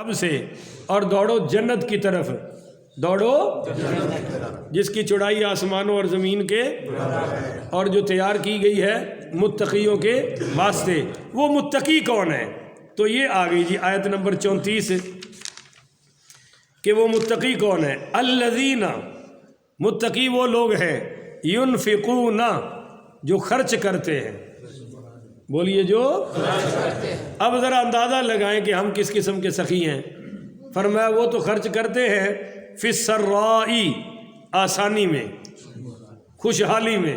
رب سے اور دوڑو جنت کی طرف، دوڑو جس کی چوڑائی آسمانوں اور زمین کے، اور جو تیار کی گئی ہے متقیوں کے واسطے۔ وہ متقی کون ہے؟ تو یہ آ گئی جی آیت نمبر 34 کہ وہ متقی کون ہے۔ الذین، متقی وہ لوگ ہیں، ينفقون، جو خرچ کرتے ہیں۔ بولیے جو اب ذرا اندازہ لگائیں کہ ہم کس قسم کے سخی ہیں۔ فرمایا وہ تو خرچ کرتے ہیں فی السرائی، آسانی میں، خوشحالی میں،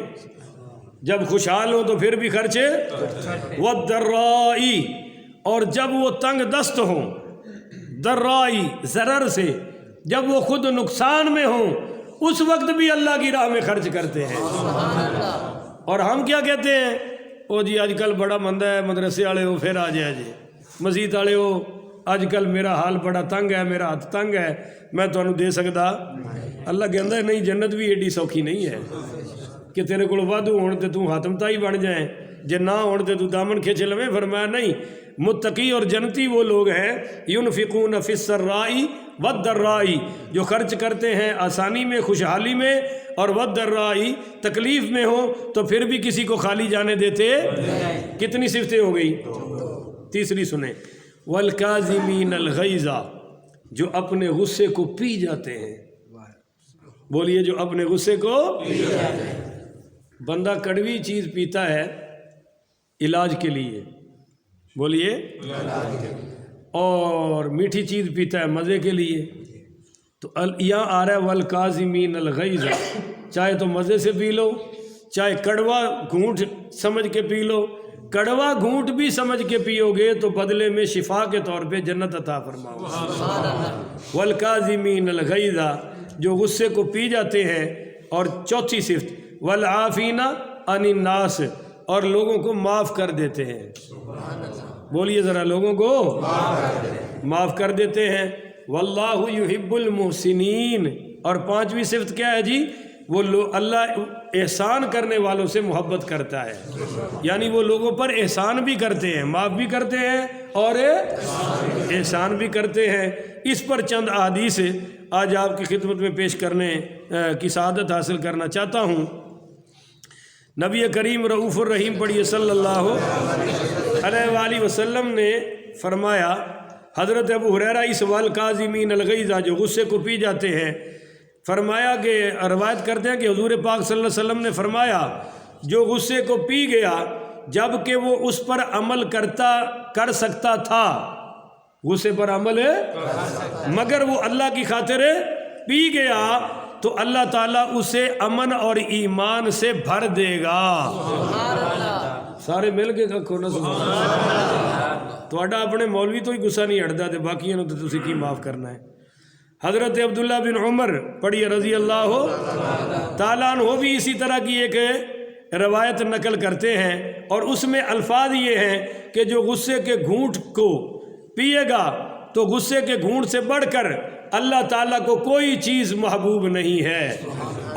جب خوشحال ہوں تو پھر بھی خرچے، والضرائی، اور جب وہ تنگ دست ہوں، ضرائی ضرر سے، جب وہ خود نقصان میں ہوں اس وقت بھی اللہ کی راہ میں خرچ کرتے ہیں۔ اور ہم کیا کہتے ہیں؟ او جی آج کل بڑا مندہ ہے، مدرسے والے ہو پھر آ جائے جی، مسجد والے ہو آج کل میرا حال بڑا تنگ ہے، میرا ہاتھ تنگ ہے، میں تمہیں دے سکتا۔ اللہ کہتا ہے نہیں، جنت بھی ایڈی سوکھی نہیں ہے کہ تیرے کو وادو ہون تے تو حاتم تائی بن جائیں، جے نہ ہون تے تو دامن کھینچ لویں۔ فرمایا نہیں، متقی اور جنتی وہ لوگ ہیں ينفقون فی السرائی والضرائی، جو خرچ کرتے ہیں آسانی میں، خوشحالی میں، اور والضرائی، تکلیف میں ہو تو پھر بھی کسی کو خالی جانے دیتے۔ کتنی صفتیں ہو گئی؟ تیسری سنیں، والکاظمین الغیظ، جو اپنے غصے کو پی جاتے ہیں۔ بولیے جو اپنے غصے کو پی جاتے ہیں۔ بندہ کڑوی چیز پیتا ہے علاج کے لیے، بولیے، اور میٹھی چیز پیتا ہے مزے کے لیے۔ تو یہاں آ رہا ہے والکاظمین الغیظ، چاہے تو مزے سے پی لو، چاہے کڑوا گھونٹ سمجھ کے پی لو۔ کڑوا گھونٹ بھی سمجھ کے پیو گے تو بدلے میں شفا کے طور پہ جنت عطا فرماؤ۔ والکاظمین الغیظ، جو غصے کو پی جاتے ہیں۔ اور چوتھی صفت والعافین عن الناس، اور لوگوں کو معاف کر دیتے ہیں۔ بولیے ذرا، لوگوں کو معاف کر دیتے ہیں۔ واللہ یحب المحسنین، اور پانچویں صفت کیا ہے جی؟ وہ اللہ احسان کرنے والوں سے محبت کرتا ہے، یعنی وہ لوگوں پر احسان بھی کرتے ہیں، معاف بھی کرتے ہیں اور احسان بھی کرتے ہیں۔ اس پر چند احادیث آج آپ کی خدمت میں پیش کرنے کی سعادت حاصل کرنا چاہتا ہوں۔ نبی کریم رؤوف الرحیم پڑھیے صلی اللہ علیہ وآلہ وسلم نے فرمایا، حضرت ابو ہریرہ اس والکاظمین الغیظ، جو غصے کو پی جاتے ہیں، فرمایا کہ روایت کرتے ہیں کہ حضور پاک صلی اللہ علیہ وسلم نے فرمایا، جو غصے کو پی گیا جب کہ وہ اس پر عمل کر سکتا تھا، غصے پر عمل ہے مگر وہ اللہ کی خاطر پی گیا، تو اللہ تعالیٰ اسے امن اور ایمان سے بھر دے گا۔ سارے مل کے کھو نہ تھوڑا اپنے مولوی تو ہی غصہ نہیں ہٹتا تے باقیوں نے تو تسی کی معاف کرنا ہے۔ حضرت عبداللہ بن عمر پڑھیے رضی اللہ تعالیٰ عنہ بھی اسی طرح کی ایک روایت نقل کرتے ہیں، اور اس میں الفاظ یہ ہیں کہ جو غصے کے گھونٹ کو پیے گا تو غصے کے گھونٹ سے بڑھ کر اللہ تعالیٰ کو کوئی چیز محبوب نہیں ہے،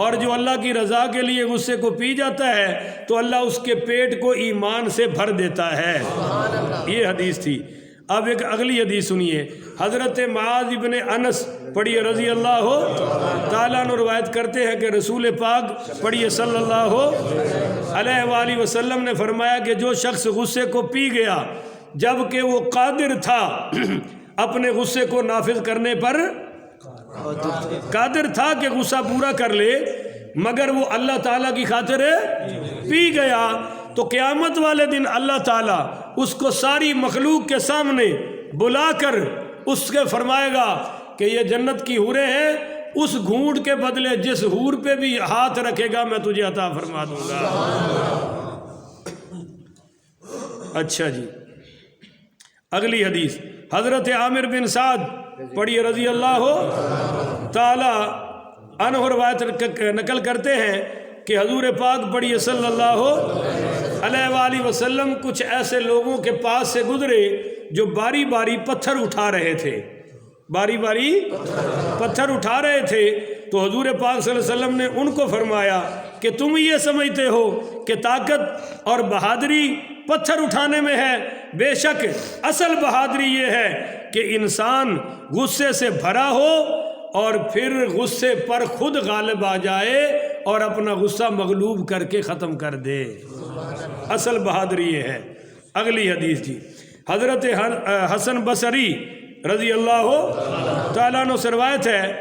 اور جو اللہ کی رضا کے لیے غصے کو پی جاتا ہے تو اللہ اس کے پیٹ کو ایمان سے بھر دیتا ہے۔ یہ حدیث تھی۔ اب ایک اگلی حدیث سنیے، حضرت معاذ ابن انس پڑھیے رضی اللہ تعالیٰ عنہ روایت کرتے ہیں کہ رسول پاک پڑھیے صلی اللہ علیہ وآلہ وسلم نے فرمایا کہ جو شخص غصے کو پی گیا جب کہ وہ قادر تھا اپنے غصے کو نافذ کرنے پر، قادر تھا کہ غصہ پورا کر لے، مگر وہ اللہ تعالیٰ کی خاطر پی گیا، تو قیامت والے دن اللہ تعالیٰ اس کو ساری مخلوق کے سامنے بلا کر اس کے فرمائے گا کہ یہ جنت کی حوریں ہیں، اس گھونٹ کے بدلے جس حور پہ بھی ہاتھ رکھے گا میں تجھے عطا فرما دوں گا۔ اچھا جی، اگلی حدیث حضرت عامر بن سعد پڑھیے رضی اللہ تعالی عنہ روایت نقل کرتے ہیں کہ حضور پاک پڑھیے صلی اللہ علیہ وآلہ وسلم کچھ ایسے لوگوں کے پاس سے گزرے جو باری باری پتھر اٹھا رہے تھے، باری باری پتھر اٹھا رہے تھے، تو حضور پاک صلی اللہ علیہ وسلم نے ان کو فرمایا کہ تم یہ سمجھتے ہو کہ طاقت اور بہادری پتھر اٹھانے میں ہے، بے شک اصل بہادری یہ ہے کہ انسان غصے سے بھرا ہو اور پھر غصے پر خود غالب آ جائے اور اپنا غصہ مغلوب کر کے ختم کر دے، اصل بہادری یہ ہے۔ اگلی حدیث جی، حضرت حسن بصری رضی اللہ تعالیٰ عنہ سے روایت ہے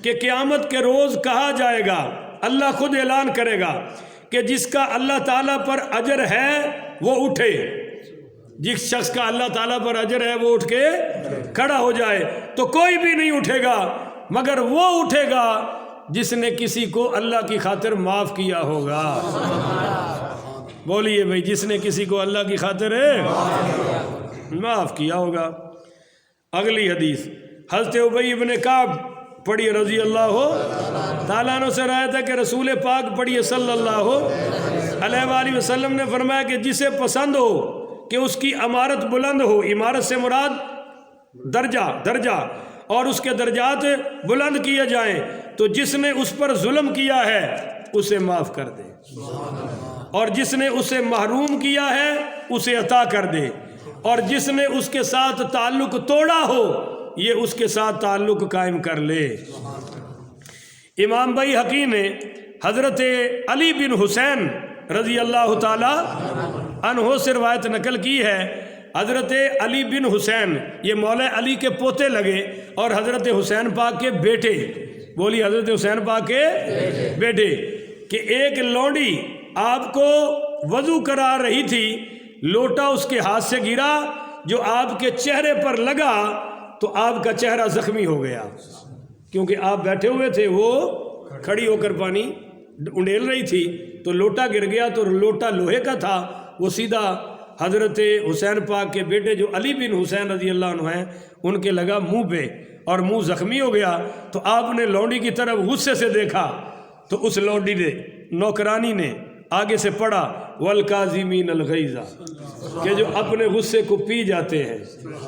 کہ قیامت کے روز کہا جائے گا، اللہ خود اعلان کرے گا کہ جس کا اللہ تعالیٰ پر اجر ہے وہ اٹھے، جس شخص کا اللہ تعالیٰ پر اجر ہے وہ اٹھ کے کھڑا ہو جائے، تو کوئی بھی نہیں اٹھے گا مگر وہ اٹھے گا جس نے کسی کو اللہ کی خاطر معاف کیا ہوگا۔ بولیے بھائی، جس نے کسی کو اللہ کی خاطر معاف کیا ہوگا۔ اگلی حدیث حضرت ابی ابن کعب پڑھیے رضی اللہ تعالیٰ عنہ سے روایت ہے کہ رسول پاک پڑھیے صلی اللہ علیہ وآلہ وسلم نے فرمایا کہ جسے پسند ہو کہ اس کی عمارت بلند ہو، عمارت سے مراد درجہ اور اس کے درجات بلند کیے جائیں، تو جس نے اس پر ظلم کیا ہے اسے معاف کر دے، اور جس نے اسے محروم کیا ہے اسے عطا کر دے، اور جس نے اس کے ساتھ تعلق توڑا ہو یہ اس کے ساتھ تعلق قائم کر لے۔ امام بیہقی نے حضرت علی بن حسین رضی اللہ تعالی عنہ سے روایت نقل کی ہے، حضرت علی بن حسین یہ مولا علی کے پوتے لگے اور حضرت حسین پاک کے بیٹے، بولی حضرت حسین پاک کے بیٹے، کہ ایک لونڈی آپ کو وضو کرا رہی تھی، لوٹا اس کے ہاتھ سے گرا، جو آپ کے چہرے پر لگا تو آپ کا چہرہ زخمی ہو گیا، کیونکہ آپ بیٹھے ہوئے تھے، وہ کھڑی ہو کر پانی انڈیل رہی تھی، تو لوٹا گر گیا، تو لوٹا لوہے کا تھا، وہ سیدھا حضرت حسین پاک کے بیٹے جو علی بن حسین رضی اللہ عنہ ہیں ان کے لگا منہ پہ، اور منہ زخمی ہو گیا۔ تو آپ نے لونڈی کی طرف غصے سے دیکھا، تو اس لونڈی نے، نوکرانی نے آگے سے پڑھا والکاظمین الغیظ، کہ جو اپنے غصے کو پی جاتے ہیں،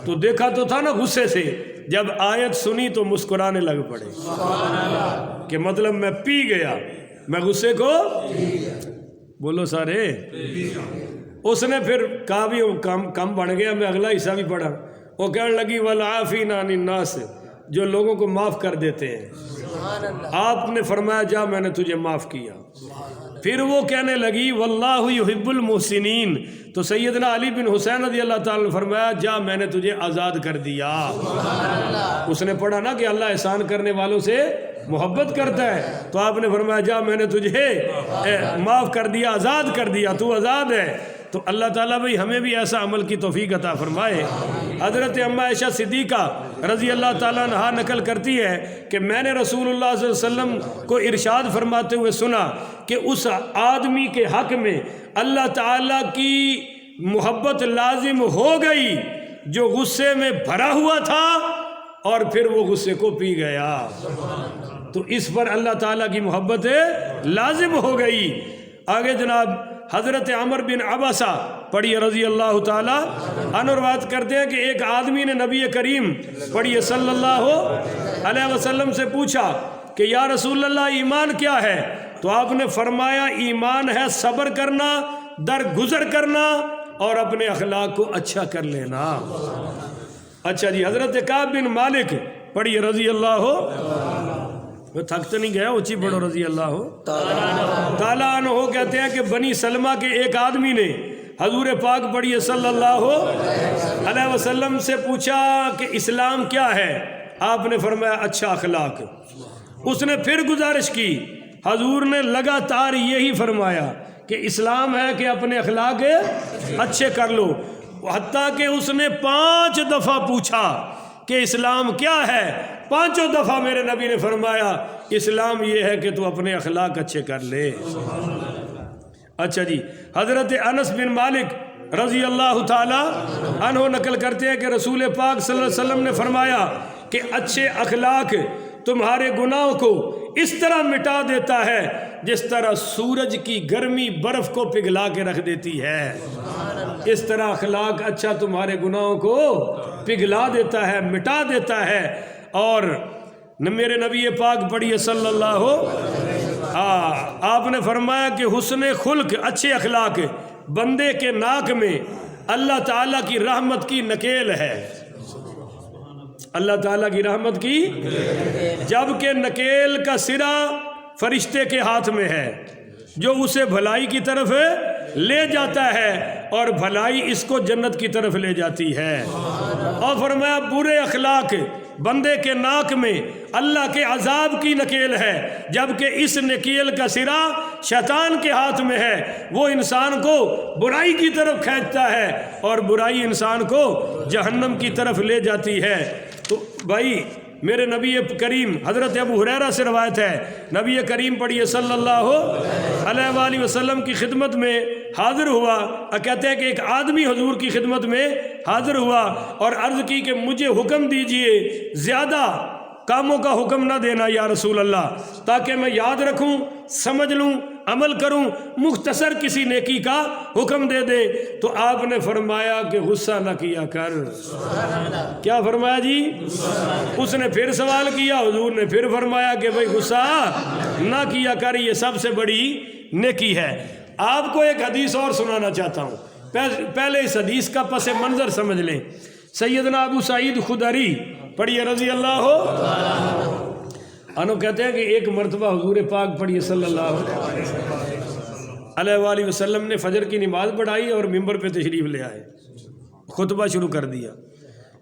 تو دیکھا تو تھا نا غصے سے، جب آیت سنی تو مسکرانے لگ پڑے، کہ مطلب میں پی گیا، میں غصے کو بولو سارے۔ اس نے پھر کہا بھی کم بڑھ گیا، میں اگلا حصہ بھی پڑھا، وہ کہنے لگی والعافین عن الناس، جو لوگوں کو معاف کر دیتے ہیں۔ آپ نے فرمایا جا میں نے تجھے معاف کیا۔ پھر وہ کہنے لگی واللہ یحب المحسنین، تو سیدنا علی بن حسین رضی اللہ تعالیٰ نے فرمایا جا میں نے تجھے آزاد کر دیا۔ اس نے پڑھا نا کہ اللہ احسان کرنے والوں سے محبت کرتا ہے، تو آپ نے فرمایا جا میں نے تجھے معاف کر دیا، آزاد کر دیا، تو آزاد ہے۔ تو اللہ تعالیٰ بھائی ہمیں بھی ایسا عمل کی توفیق عطا فرمائے۔ حضرت اما عائشہ صدیقہ رضی اللہ تعالیٰ عنہا نقل کرتی ہے کہ میں نے رسول اللہ صلی اللہ علیہ وسلم کو ارشاد فرماتے ہوئے سنا کہ اس آدمی کے حق میں اللہ تعالیٰ کی محبت لازم ہو گئی جو غصے میں بھرا ہوا تھا اور پھر وہ غصے کو پی گیا، تو اس پر اللہ تعالیٰ کی محبت لازم ہو گئی۔ آگے جناب حضرت عمر بن عباسہ پڑھیے رضی اللہ تعالیٰ عنہ روایت کرتے ہیں کہ ایک آدمی نے نبی کریم پڑھیے صلی اللہ علیہ وسلم سے پوچھا کہ یا رسول اللہ ایمان کیا ہے؟ تو آپ نے فرمایا ایمان ہے صبر کرنا، درگزر کرنا اور اپنے اخلاق کو اچھا کر لینا۔ اچھا جی، حضرت کعب بن مالک پڑھیے رضی اللہ، وہ تھک تو نہیں گیا، اونچی پڑھو رضی اللہ تعالیٰ عنہ، کہتے ہیں کہ بنی سلمہ کے ایک آدمی نے حضور پاک پڑھیے صلی اللہ علیہ وسلم سے پوچھا کہ اسلام کیا ہے؟ آپ نے فرمایا اچھا اخلاق۔ اس نے پھر گزارش کی، حضور نے لگاتار یہی فرمایا کہ اسلام ہے کہ اپنے اخلاق اچھے کر لو، حتیٰ کہ اس نے 5 دفعہ پوچھا کہ اسلام کیا ہے، 5 دفعہ میرے نبی نے فرمایا اسلام یہ ہے کہ تو اپنے اخلاق اچھے کر لے۔ اچھا جی، حضرت انس بن مالک رضی اللہ تعالی عنہ نقل کرتے ہیں کہ رسول پاک صلی اللہ علیہ وسلم نے فرمایا کہ اچھے اخلاق تمہارے گناہوں کو اس طرح مٹا دیتا ہے جس طرح سورج کی گرمی برف کو پگھلا کے رکھ دیتی ہے، اس طرح اخلاق اچھا تمہارے گناہوں کو پگھلا دیتا ہے، مٹا دیتا ہے۔ اور میرے نبی پاک پڑھیے صلی اللہ آپ نے فرمایا کہ حسن خلق، اچھے اخلاق بندے کے ناک میں اللہ تعالیٰ کی رحمت کی نکیل ہے، اللہ تعالیٰ کی رحمت کی، جبکہ نکیل کا سرا فرشتے کے ہاتھ میں ہے جو اسے بھلائی کی طرف لے جاتا ہے اور بھلائی اس کو جنت کی طرف لے جاتی ہے۔ اور فرمایا برے اخلاق بندے کے ناک میں اللہ کے عذاب کی نکیل ہے، جبکہ اس نکیل کا سرا شیطان کے ہاتھ میں ہے، وہ انسان کو برائی کی طرف کھینچتا ہے اور برائی انسان کو جہنم کی طرف لے جاتی ہے۔ تو بھائی میرے نبی کریم حضرت ابو ہریرہ سے روایت ہے، نبی کریم پڑھیے صلی اللہ علیہ وآلہ وسلم کی خدمت میں حاضر ہوا، کہتے ہیں کہ ایک آدمی حضور کی خدمت میں حاضر ہوا اور عرض کی کہ مجھے حکم دیجئے، زیادہ کاموں کا حکم نہ دینا یا رسول اللہ، تاکہ میں یاد رکھوں، سمجھ لوں، عمل کروں، مختصر کسی نیکی کا حکم دے دے۔ تو آپ نے فرمایا کہ غصہ نہ کیا کر۔ کیا فرمایا جی؟ اس نے پھر سوال کیا، حضور نے پھر فرمایا کہ بھائی غصہ نہ کیا کر، یہ سب سے بڑی نیکی ہے۔ آپ کو ایک حدیث اور سنانا چاہتا ہوں، پہلے اس حدیث کا پس منظر سمجھ لیں۔ سیدنا ابو سعید خدری پڑھیے رضی اللہ عنہ کہتے ہیں کہ ایک مرتبہ حضور پاک پڑھیے صلی اللہ علیہ وآلہ وسلم نے فجر کی نماز پڑھائی اور ممبر پہ تشریف لے آئے، خطبہ شروع کر دیا۔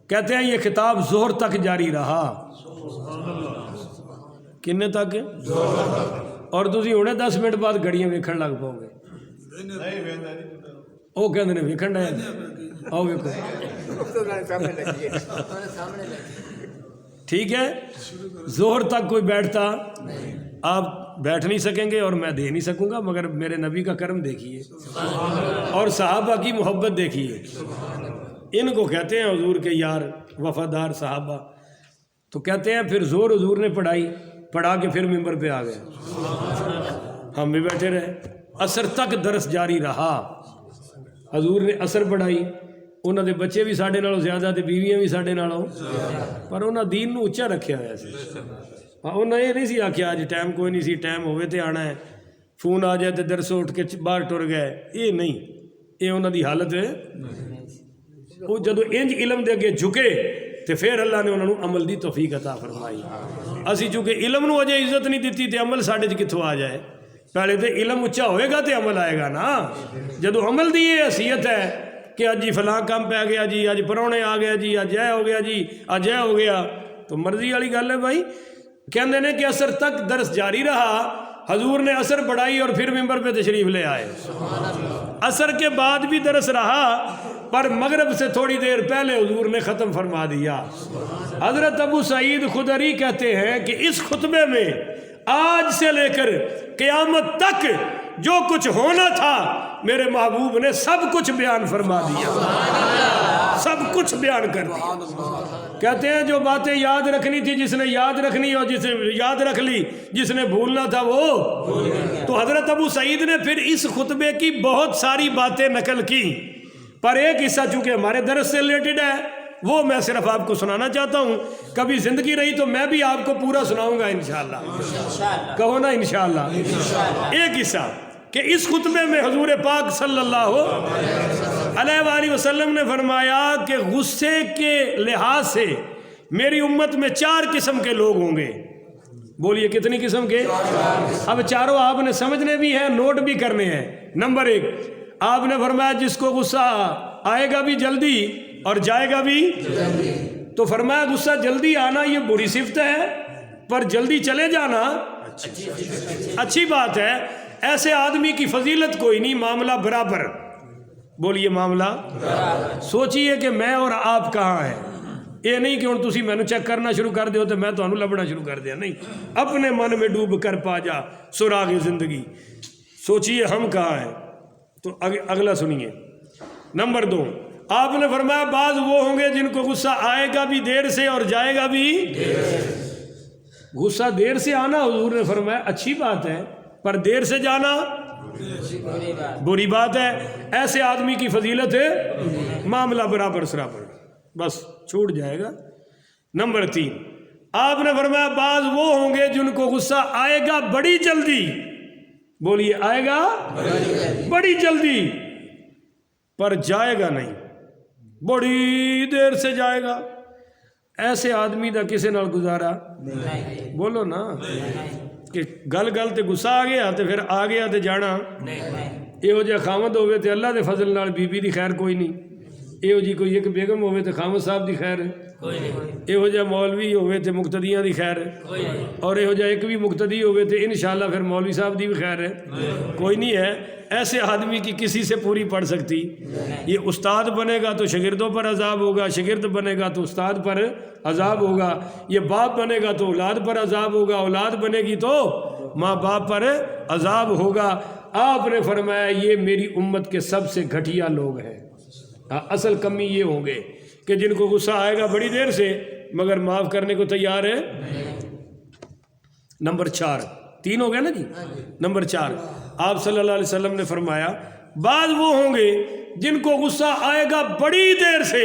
کہتے ہیں یہ خطاب ظہر تک جاری رہا۔ کنے تک؟ اور تسی ہونے 10 منٹ بعد گھڑیاں ویکھن لگ پاؤ گے۔ وہ کہتے ہیں ویکھن ہے، آؤ ویکھو، ٹھیک ہے۔ ظہر تک کوئی بیٹھتا، آپ بیٹھ نہیں سکیں گے اور میں دے نہیں سکوں گا، مگر میرے نبی کا کرم دیکھیے اور صحابہ کی محبت دیکھیے۔ ان کو کہتے ہیں حضور کے یار وفادار صحابہ۔ تو کہتے ہیں پھر زور حضور نے پڑھا کے پھر ممبر پہ آ گئے، ہم بھی بیٹھے رہے، عصر تک درس جاری رہا۔ حضور نے عصر پڑھائی، انہوں دے بچے بھی ساڈے نالوں زیادہ تے بیویاں بھی ساڈے نالوں، پر انہوں دین نو اچا رکھیا ہوا سی۔ انہوں یہ نہیں سی آکھیا اج ٹائم کوئی نہیں سی، ٹائم ہوئے تے آنا ہے، فون آ جائے تے درس اٹھ کے باہر ٹر گئے، یہ نہیں، یہ انہوں دی حالت ہے۔ وہ جدو انج علم دے اگے جھکے تے پھر اللہ نے انہوں نے عمل دی توفیق عطا فرمائی۔ اسی چونکہ علم نو اجے عزت نہیں دیتی تے عمل ساڈے چ کتھوں آ جائے؟ پہلے تے علم اچا ہوئے گا تے عمل آئے گا نا۔ جدو عمل دی یہ حیثیت ہے کہ اج جی فلاں کام پہ گیا جی، اج پرونے آ گیا جی، اج یہ ہو گیا جی، اج یہ ہو گیا، تو مرضی والی گل ہے بھائی۔ کہندے نے کہ عصر تک درس جاری رہا، حضور نے عصر پڑھائی اور پھر ممبر پہ تشریف لے آئے۔ عصر کے بعد بھی درس رہا، پر مغرب سے تھوڑی دیر پہلے حضور نے ختم فرما دیا۔ حضرت ابو سعید خدری کہتے ہیں کہ اس خطبے میں آج سے لے کر قیامت تک جو کچھ ہونا تھا میرے محبوب نے سب کچھ بیان فرما دیا، سب کچھ بیان کر دیا۔ کہتے ہیں جو باتیں یاد رکھنی تھی جس نے یاد رکھنی، اور جس نے یاد رکھ لی جس نے بھولنا تھا وہ۔ تو حضرت ابو سعید نے پھر اس خطبے کی بہت ساری باتیں نقل کی، پر ایک حصہ چونکہ ہمارے درس سے ریلیٹڈ ہے وہ میں صرف آپ کو سنانا چاہتا ہوں۔ کبھی زندگی رہی تو میں بھی آپ کو پورا سناؤں گا انشاءاللہ، کہو نا انشاءاللہ۔ ایک حصہ کہ اس خطبے میں حضور پاک صلی اللہ علیہ وآلہ وسلم نے فرمایا کہ غصے کے لحاظ سے میری امت میں 4 قسم کے لوگ ہوں گے۔ بولیے کتنی قسم کے؟ اب چاروں آپ نے سمجھنے بھی ہیں، نوٹ بھی کرنے ہیں۔ نمبر 1 آپ نے فرمایا جس کو غصہ آئے گا بھی جلدی اور جائے گا بھی جلدی۔ تو فرمایا غصہ جلدی آنا یہ بری صفت ہے، پر جلدی چلے جانا اچھی بات ہے۔ ایسے آدمی کی فضیلت کوئی نہیں، معاملہ برابر۔ بولیے معاملہ سوچئے کہ میں اور آپ کہاں ہیں۔ یہ نہیں کہ ہوں تسی مینوں چیک کرنا شروع کر دیو تو میں تانوں لبنا شروع کر دیا، نہیں۔ اپنے من میں ڈوب کر پا جا سراغ زندگی، سوچئے ہم کہاں ہیں۔ تو اگلا سنیے۔ نمبر 2 آپ نے فرمایا بعض وہ ہوں گے جن کو غصہ آئے گا بھی دیر سے اور جائے گا بھی دیر سے۔ غصہ دیر سے آنا حضور نے فرمایا اچھی بات ہے، پر دیر سے جانا بری بات ہے۔ ایسے آدمی کی فضیلت ہے معاملہ برابر سرابر، بس چھوٹ جائے گا۔ نمبر 3 آپ نے فرمایا بعض وہ ہوں گے جن کو غصہ آئے گا بڑی جلدی۔ بولیے آئے گا بڑی جلدی، پر جائے گا نہیں، بڑی دیر سے جائے گا۔ ایسے آدمی دا کسے نال گزارا؟ بولو نا، کہ گل گل تے غصہ آ گیا تے پھر آ گیا تے جانا۔ یہو جہا خامد ہوئے تے اللہ دے فضل نال بی بی دی خیر کوئی نہیں، یہو جی کوئی ایک بیگم ہوئے تے خامد صاحب دی خیر ہے، یہو جہا مولوی ہوئے تے مقتدیاں دی خیر ہے، اور یہو جہا ایک بھی مقتدی ہوئے تے انشاءاللہ پھر مولوی صاحب دی بھی خیر ہے، کوئی نہیں ہے۔ ایسے آدمی کی کسی سے پوری پڑ سکتی۔ یہ استاد بنے گا تو شاگردوں پر عذاب ہوگا، شاگرد بنے گا تو استاد پر عذاب ہوگا، یہ باپ بنے گا تو اولاد پر عذاب ہوگا، اولاد بنے گی تو ماں باپ پر عذاب ہوگا۔ آپ نے فرمایا یہ میری امت کے سب سے گھٹیا لوگ ہیں۔ اصل کمی یہ ہوں گے کہ جن کو غصہ آئے گا بڑی دیر سے مگر معاف کرنے کو تیار ہے۔ نمبر 4، 3 ہو گیا نا جی۔ نمبر 4، آپ صلی اللہ علیہ وسلم نے فرمایا بعض وہ ہوں گے جن کو غصہ آئے گا بڑی دیر سے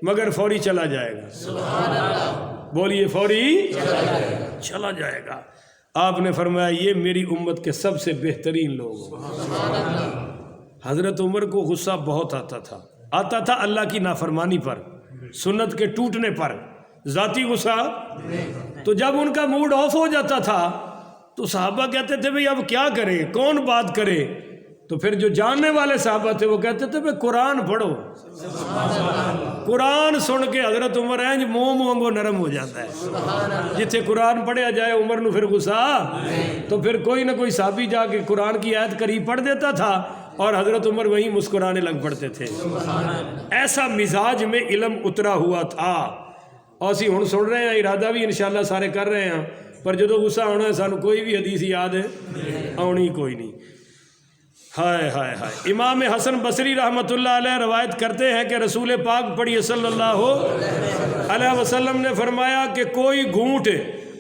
مگر فوری چلا جائے گا۔ سبحان اللہ، بولیے فوری چلا جائے گا۔ آپ نے فرمایا یہ میری امت کے سب سے بہترین لوگ ہیں۔ حضرت عمر کو غصہ بہت آتا تھا اللہ کی نافرمانی پر، سنت کے ٹوٹنے پر، ذاتی غصہ۔ تو جب ان کا موڈ آف ہو جاتا تھا تو صحابہ کہتے تھے بھئی اب کیا کریں، کون بات کرے؟ تو پھر جو جاننے والے صحابہ تھے وہ کہتے تھے بھئی قرآن پڑھو۔ قرآن سن کے حضرت عمر اینج موم وانگو نرم ہو جاتا ہے۔ جتھے قرآن پڑھیا جائے عمر نو پھر غصہ، تو پھر کوئی نہ کوئی صحابی جا کے قرآن کی آیت قریب پڑھ دیتا تھا اور حضرت عمر وہیں مسکرانے لگ پڑتے تھے۔ ایسا مزاج میں علم اترا ہوا تھا۔ اور اسی ہن سن رہے ہیں، ارادہ بھی انشاءاللہ سارے کر رہے ہیں، پر جدو غصہ آنا ہے سانو کوئی بھی حدیث یاد آنی کوئی نہیں۔ ہائے ہائے ہائے۔ امام حسن بصری رحمۃ اللہ علیہ روایت کرتے ہیں کہ رسول پاک پڑھیے صلی اللہ علیہ وسلم نے فرمایا کہ کوئی گھونٹ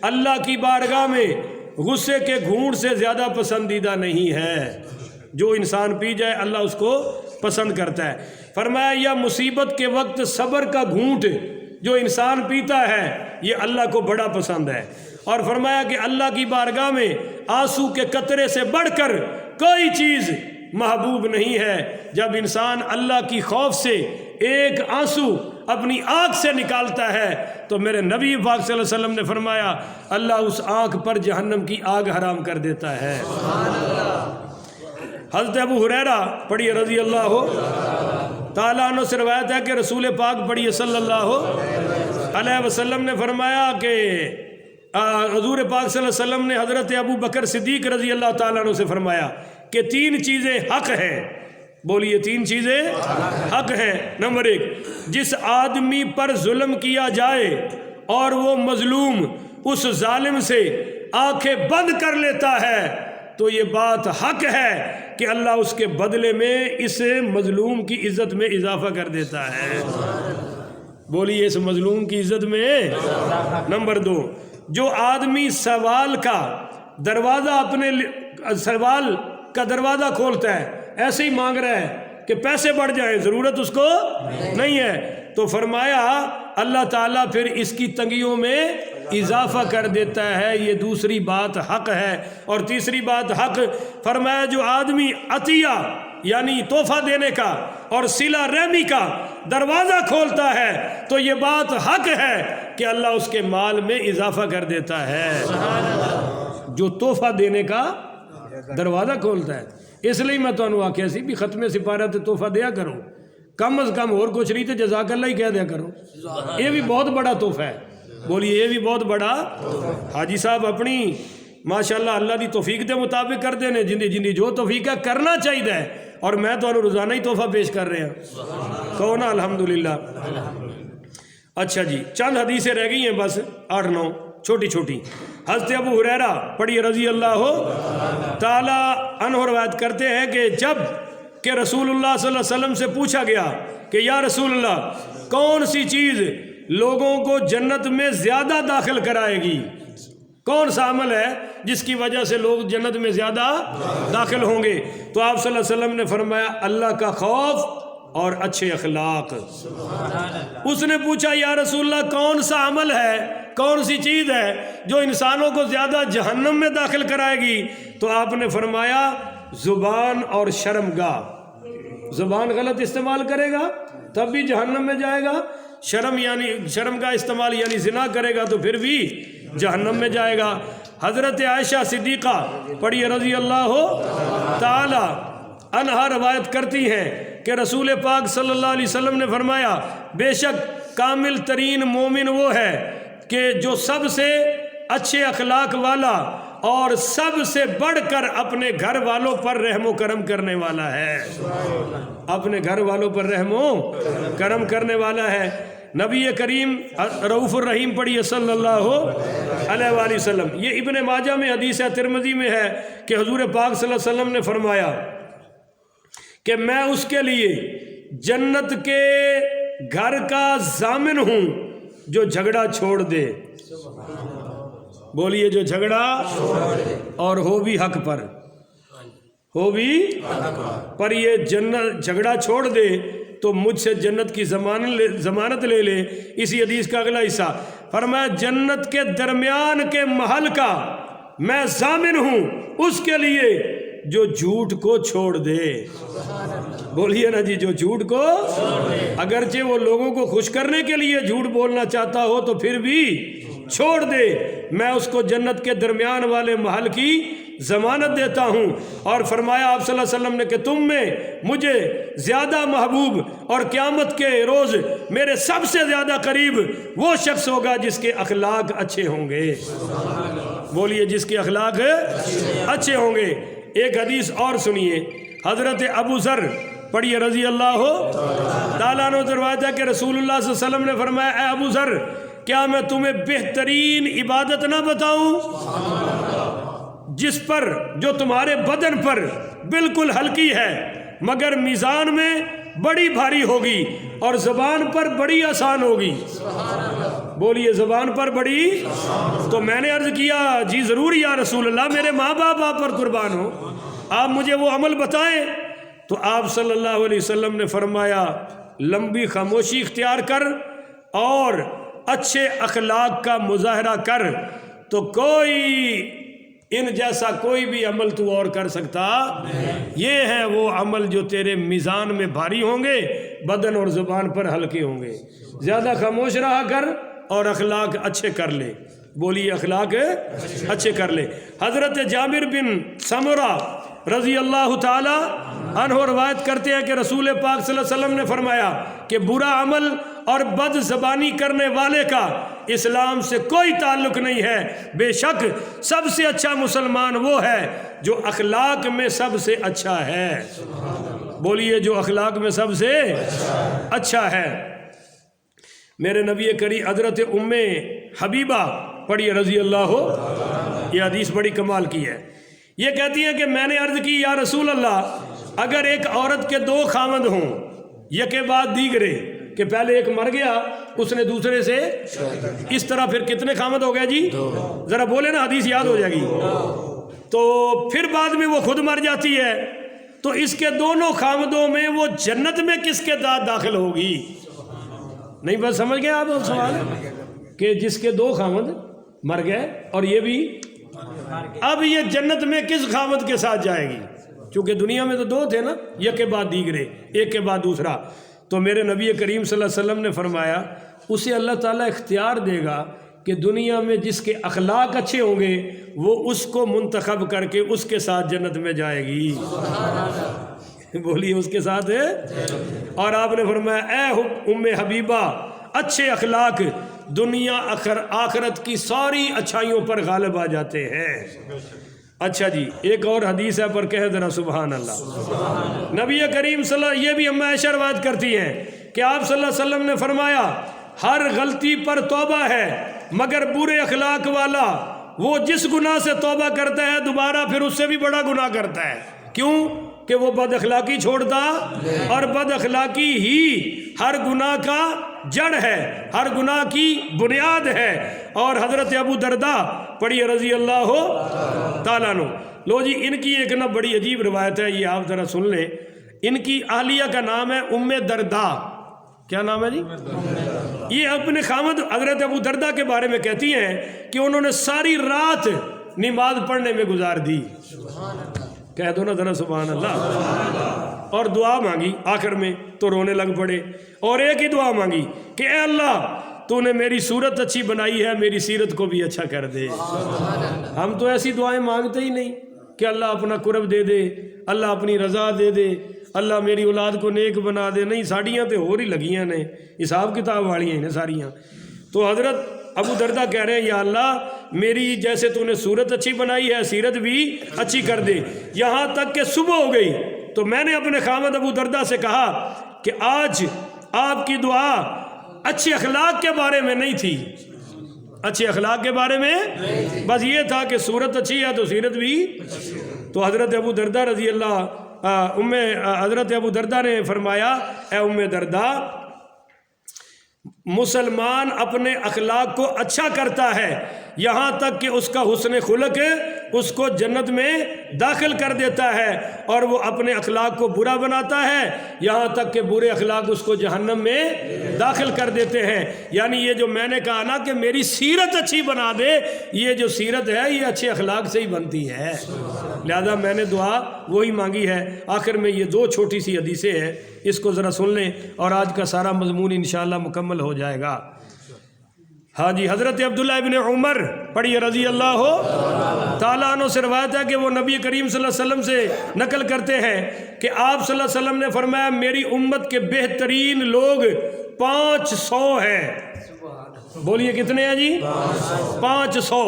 اللہ کی بارگاہ میں غصے کے گھونٹ سے زیادہ پسندیدہ نہیں ہے۔ جو انسان پی جائے اللہ اس کو پسند کرتا ہے۔ فرمایا یا مصیبت کے وقت صبر کا گھونٹ جو انسان پیتا ہے یہ اللہ کو بڑا پسند ہے۔ اور فرمایا کہ اللہ کی بارگاہ میں آنسو کے قطرے سے بڑھ کر کوئی چیز محبوب نہیں ہے۔ جب انسان اللہ کی خوف سے ایک آنسو اپنی آنکھ سے نکالتا ہے تو میرے نبی پاک صلی اللہ علیہ وسلم نے فرمایا اللہ اس آنکھ پر جہنم کی آگ حرام کر دیتا ہے۔ حضرت ابو ہریرہ پڑھیے رضی اللہ تعالیٰ عنہ سے روایت ہے کہ رسول پاک پڑھیے صلی اللہ علیہ وسلم نے فرمایا کہ حضور پاک صلی اللہ علیہ وسلم نے حضرت ابو بکر صدیق رضی اللہ تعالیٰ عنہ سے فرمایا کہ 3 چیزیں حق ہیں۔ بولیے 3 چیزیں حق ہیں۔ نمبر 1، جس آدمی پر ظلم کیا جائے اور وہ مظلوم اس ظالم سے آنکھیں بند کر لیتا ہے تو یہ بات حق ہے کہ اللہ اس کے بدلے میں اس مظلوم کی عزت میں اضافہ کر دیتا ہے۔ بولیے اس مظلوم کی عزت میں۔ نمبر 2، جو آدمی سوال کا دروازہ کھولتا ہے، ایسے ہی مانگ رہا ہے کہ پیسے بڑھ جائیں، ضرورت اس کو نہیں ہے، تو فرمایا اللہ تعالیٰ پھر اس کی تنگیوں میں اضافہ کر دیتا ہے۔ یہ دوسری بات حق ہے۔ اور تیسری بات حق فرمایا جو آدمی عطیہ یعنی تحفہ دینے کا اور صلہ رحمی کا دروازہ کھولتا ہے تو یہ بات حق ہے کہ اللہ اس کے مال میں اضافہ کر دیتا ہے۔ جو تحفہ دینے کا دروازہ کھولتا ہے، اس لیے میں تو آخیا سی بھی ختم سپارہ تے تحفہ دیا کرو، کم از کم اور کچھ نہیں تے جزاک اللہ ہی کہہ دیا کرو۔ یہ بھی بہت بڑا تحفہ ہے۔ بولیے یہ بھی بہت بڑا۔ حاجی صاحب اپنی ماشاءاللہ اللہ دی توفیق دے مطابق کر دینے، جن جو توفیق ہے کرنا چاہیے، اور میں تو روزانہ ہی تحفہ پیش کر رہے ہیں، کہو نا الحمدللہ۔ اچھا جی، چند حدیثیں رہ گئی ہیں بس 8-9 چھوٹی چھوٹی۔ حضرت ابو ہریرہ پڑھیے رضی اللہ تعالی عنہ روایت کرتے ہیں کہ جب کہ رسول اللہ صلی اللہ علیہ وسلم سے پوچھا گیا کہ یا رسول اللہ کون سی چیز لوگوں کو جنت میں زیادہ داخل کرائے گی، کون سا عمل ہے جس کی وجہ سے لوگ جنت میں زیادہ داخل ہوں گے؟ تو آپ صلی اللہ علیہ وسلم نے فرمایا اللہ کا خوف اور اچھے اخلاق۔ اس نے پوچھا یا رسول اللہ کون سا عمل ہے، کون سی چیز ہے جو انسانوں کو زیادہ جہنم میں داخل کرائے گی؟ تو آپ نے فرمایا زبان اور شرمگاہ۔ زبان غلط استعمال کرے گا تب بھی جہنم میں جائے گا، شرم کا استعمال یعنی زنا کرے گا تو پھر بھی جہنم میں جائے گا۔ حضرت عائشہ صدیقہ پڑھیے رضی اللہ تعالی عنہا روایت کرتی ہیں کہ رسول پاک صلی اللہ علیہ وسلم نے فرمایا، بے شک کامل ترین مومن وہ ہے کہ جو سب سے اچھے اخلاق والا اور سب سے بڑھ کر اپنے گھر والوں پر رحم و کرم کرنے والا ہے، اپنے گھر والوں پر رحم و کرم کرنے والا ہے۔ نبی کریم رؤوف الرحیم پڑھیے صلی اللہ علیہ وآلہ وسلم۔ یہ ابن ماجہ میں حدیث ہے، ترمذی میں ہے کہ حضور پاک صلی اللہ علیہ وسلم نے فرمایا کہ میں اس کے لیے جنت کے گھر کا ضامن ہوں جو جھگڑا چھوڑ دے۔ بولیے جو جھگڑا اور ہو بھی حق پر، ہو بھی پر یہ جنت جھگڑا چھوڑ دے تو مجھ سے جنت کی ضمانت لے لے۔ اسی حدیث کا اگلا حصہ فرمایا، جنت کے درمیان کے محل کا میں ضامن ہوں اس کے لیے جو جھوٹ کو چھوڑ دے۔ بولیے نا جی، جو جھوٹ کو، اگرچہ وہ لوگوں کو خوش کرنے کے لیے جھوٹ بولنا چاہتا ہو تو پھر بھی چھوڑ دے، میں اس کو جنت کے درمیان والے محل کی ضمانت دیتا ہوں۔ اور فرمایا آپ صلی اللہ علیہ وسلم نے کہ تم میں مجھے زیادہ محبوب اور قیامت کے روز میرے سب سے زیادہ قریب وہ شخص ہوگا جس کے اخلاق اچھے ہوں گے۔ بولیے جس کے اخلاق اچھے ہوں گے۔ ایک حدیث اور سنیے، حضرت ابو ذر پڑھیے رضی اللہ تعالیٰ عنہ روایت ہے کہ رسول اللہ صلی اللہ علیہ وسلم نے فرمایا، اے ابو ذر کیا میں تمہیں بہترین عبادت نہ بتاؤں جس پر، جو تمہارے بدن پر بالکل ہلکی ہے مگر میزان میں بڑی بھاری ہوگی اور زبان پر بڑی آسان ہوگی۔ بولیے زبان پر بڑی۔ تو میں نے عرض کیا جی ضرور یا رسول اللہ، میرے ماں باپ آپ پر قربان ہو، آپ مجھے وہ عمل بتائیں۔ تو آپ صلی اللہ علیہ وسلم نے فرمایا، لمبی خاموشی اختیار کر اور اچھے اخلاق کا مظاہرہ کر، تو کوئی ان جیسا کوئی بھی عمل تو اور کر سکتا یہ ہے وہ عمل جو تیرے میزان میں بھاری ہوں گے، بدن اور زبان پر ہلکے ہوں گے۔ زیادہ خاموش رہا کر اور اخلاق اچھے کر لے۔ بولیے اخلاق اچھے کر لے۔ حضرت جابر بن سمرہ رضی اللہ تعالی عنہ روایت کرتے ہیں کہ رسول پاک صلی اللہ علیہ وسلم نے فرمایا کہ برا عمل اور بد زبانی کرنے والے کا اسلام سے کوئی تعلق نہیں ہے، بے شک سب سے اچھا مسلمان وہ ہے جو اخلاق میں سب سے اچھا ہے۔ بولیے جو اخلاق میں سب سے اچھا ہے۔ میرے نبی کریم حضرت ام حبیبہ پڑھیے رضی اللہ یہ حدیث بڑی کمال کی ہے۔ یہ کہتی ہیں کہ میں نے عرض کی یا رسول اللہ، اگر ایک عورت کے دو خاوند ہوں یکے بعد دیگرے، کہ پہلے ایک مر گیا اس نے دوسرے سے، اس طرح پھر کتنے خاوند ہو گئے جی؟ ذرا بولے نا، حدیث یاد ہو جائے گی۔ تو پھر بعد میں وہ خود مر جاتی ہے، تو اس کے دونوں خاوندوں میں وہ جنت میں کس کے ساتھ داخل ہوگی؟ نہیں بس سمجھ گئے آپ سوال، کہ جس کے دو خاوند مر گئے اور یہ بھی، اب یہ جنت میں کس خاوند کے ساتھ جائے گی؟ چونکہ دنیا میں تو دو تھے نا، یک کے بعد دیگرے، ایک کے بعد دوسرا۔ تو میرے نبی کریم صلی اللہ علیہ وسلم نے فرمایا اسے اللہ تعالیٰ اختیار دے گا کہ دنیا میں جس کے اخلاق اچھے ہوں گے وہ اس کو منتخب کر کے اس کے ساتھ جنت میں جائے گی۔ بولیے اس کے ساتھ ہے۔ اور آپ نے فرمایا اے ام حبیبہ، اچھے اخلاق دنیا آخرت کی ساری اچھائیوں پر غالب آ جاتے ہیں۔ اچھا جی، ایک اور حدیث ہے پر کہہ دینا سبحان اللہ۔ نبی کریم صلی اللہ علیہ وسلم، یہ بھی اما عائشہ روایت کرتی ہیں کہ آپ صلی اللہ علیہ وسلم نے فرمایا ہر غلطی پر توبہ ہے مگر برے اخلاق والا وہ جس گناہ سے توبہ کرتا ہے دوبارہ پھر اس سے بھی بڑا گناہ کرتا ہے۔ کیوں؟ کہ وہ بد اخلاقی چھوڑتا، اور بد اخلاقی ہی ہر گناہ کا جڑ ہے، ہر گناہ کی بنیاد ہے۔ اور حضرت ابو درداء پڑھیے رضی اللہ تعالیٰ عنہ، لو جی ان کی ایک نا بڑی عجیب روایت ہے، یہ آپ ذرا سن لیں۔ ان کی اہلیہ کا نام ہے ام درداء۔ کیا نام ہے جی؟ یہ اپنے خاوند حضرت ابو درداء کے بارے میں کہتی ہیں کہ انہوں نے ساری رات نماز پڑھنے میں گزار دی۔ کہہ دو نا ذرا سبحان اللہ۔ اور دعا مانگی آخر میں تو رونے لگ پڑے، اور ایک ہی دعا مانگی کہ اے اللہ تو نے میری صورت اچھی بنائی ہے، میری سیرت کو بھی اچھا کر دے۔ ہم تو ایسی دعائیں مانگتے ہی نہیں کہ اللہ اپنا قرب دے دے، اللہ اپنی رضا دے دے، اللہ میری اولاد کو نیک بنا دے، نہیں ساڑیاں تو ہو رہی لگیاں نے، حساب کتاب والیاں ہیں ساریاں۔ تو حضرت ابو دردہ کہہ رہے ہیں یا اللہ میری جیسے تو نے صورت اچھی بنائی ہے سیرت بھی اچھی کر دے۔ یہاں تک کہ صبح ہو گئی تو میں نے اپنے خامد ابو دردہ سے کہا کہ آج آپ کی دعا اچھے اخلاق کے بارے میں نہیں تھی، اچھے اخلاق کے بارے میں بس یہ تھا کہ صورت اچھی ہے تو سیرت بھی۔ تو حضرت ابو دردہ رضی اللہ حضرت ابو دردہ نے فرمایا اے ام دردہ، مسلمان اپنے اخلاق کو اچھا کرتا ہے یہاں تک کہ اس کا حسن خلق اس کو جنت میں داخل کر دیتا ہے، اور وہ اپنے اخلاق کو برا بناتا ہے یہاں تک کہ برے اخلاق اس کو جہنم میں داخل کر دیتے ہیں۔ یعنی یہ جو میں نے کہا نا کہ میری سیرت اچھی بنا دے، یہ جو سیرت ہے یہ اچھے اخلاق سے ہی بنتی ہے، لہذا میں نے دعا وہی مانگی ہے۔ آخر میں یہ دو چھوٹی سی حدیثیں ہیں، اس کو ذرا سن لیں اور آج کا سارا مضمون انشاءاللہ مکمل ہو جائے گا۔ ہاں جی، حضرت عبداللہ ابن عمر پڑھیے رضی اللہ تعالیٰ عنہ سے روایت ہے کہ وہ نبی کریم صلی اللہ علیہ وسلم سے نقل کرتے ہیں کہ آپ صلی اللہ علیہ وسلم نے فرمایا میری امت کے بہترین لوگ 500 ہیں۔ بولیے کتنے ہیں جی؟ 500۔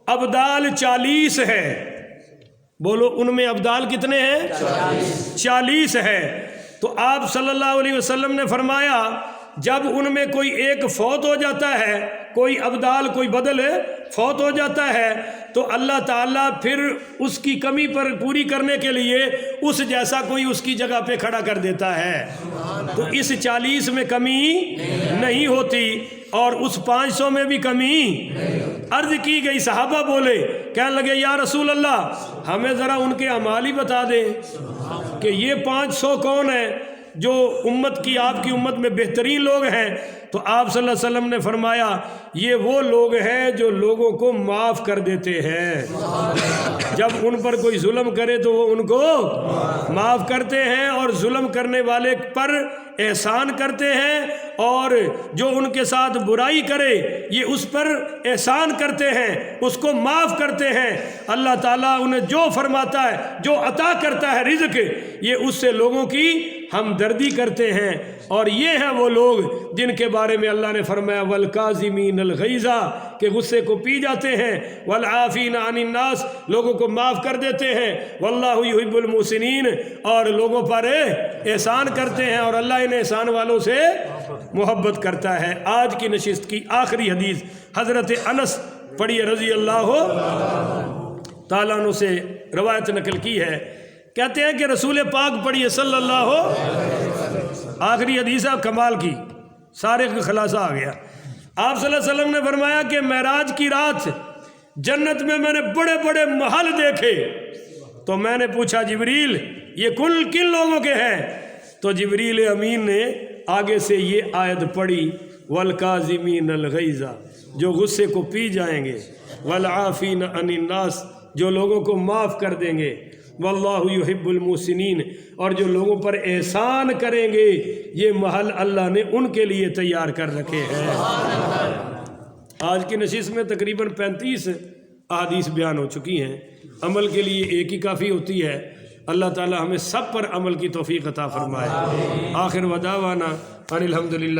ابدال 40 ہے، بولو ان میں ابدال کتنے ہیں؟ 40 ہے۔ تو آپ صلی اللہ علیہ وسلم نے فرمایا جب ان میں کوئی ایک فوت ہو جاتا ہے، کوئی ابدال کوئی بدل فوت ہو جاتا ہے تو اللہ تعالیٰ پھر اس کی کمی پر پوری کرنے کے لیے اس جیسا کوئی اس کی جگہ پہ کھڑا کر دیتا ہے۔ تو اس 40 میں کمی نہیں ہوتی اور اس 500 میں بھی کمی۔ عرض کی گئی، صحابہ بولے، کہنے لگے یا رسول اللہ ہمیں ذرا ان کے اعمال ہی بتا دیں کہ یہ 500 کون ہیں جو امت کی آپ کی امت میں بہترین لوگ ہیں۔ تو آپ صلی اللہ علیہ وسلم نے فرمایا یہ وہ لوگ ہیں جو لوگوں کو معاف کر دیتے ہیں، جب ان پر کوئی ظلم کرے تو وہ ان کو معاف کرتے ہیں اور ظلم کرنے والے پر احسان کرتے ہیں، اور جو ان کے ساتھ برائی کرے یہ اس پر احسان کرتے ہیں، اس کو معاف کرتے ہیں۔ اللہ تعالیٰ انہیں جو فرماتا ہے، جو عطا کرتا ہے رزق، یہ اس سے لوگوں کی ہمدردی کرتے ہیں۔ اور یہ ہیں وہ لوگ جن کے بارے میں اللہ نے فرمایا والکاظمین الغیظ، کہ غصے کو پی جاتے ہیں، والعافین عن الناس، لوگوں کو معاف کر دیتے ہیں، واللہ یحب المحسنین، اور لوگوں پر احسان کرتے ہیں، اور اللہ ان احسان والوں سے محبت کرتا ہے۔ آج کی نشست کی آخری حدیث حضرت انس پڑھیے رضی اللہ تعالیٰ عنہ سے روایت نقل کی ہے، کہتے ہیں کہ رسول پاک پڑھیے صلی اللہ، آخری حدیث ہے کمال کی، سارے کا خلاصہ آ گیا۔ آپ صلی اللہ علیہ وسلم نے فرمایا کہ معراج کی رات جنت میں میں نے بڑے بڑے محل دیکھے، تو میں نے پوچھا جبریل یہ کل کن لوگوں کے ہیں؟ تو جبریل امین نے آگے سے یہ آیت پڑھی والکاظمین الغیظ، جو غصے کو پی جائیں گے، والعافین عن الناس، جو لوگوں کو معاف کر دیں گے، واللہ یحب المحسنین، اور جو لوگوں پر احسان کریں گے، یہ محل اللہ نے ان کے لیے تیار کر رکھے ہیں۔ آج کی نشست میں تقریباً 35 احادیث بیان ہو چکی ہیں، عمل کے لیے ایک ہی کافی ہوتی ہے۔ اللہ تعالی ہمیں سب پر عمل کی توفیق عطا فرمائے۔ آخر ودعوانا ان الحمدللہ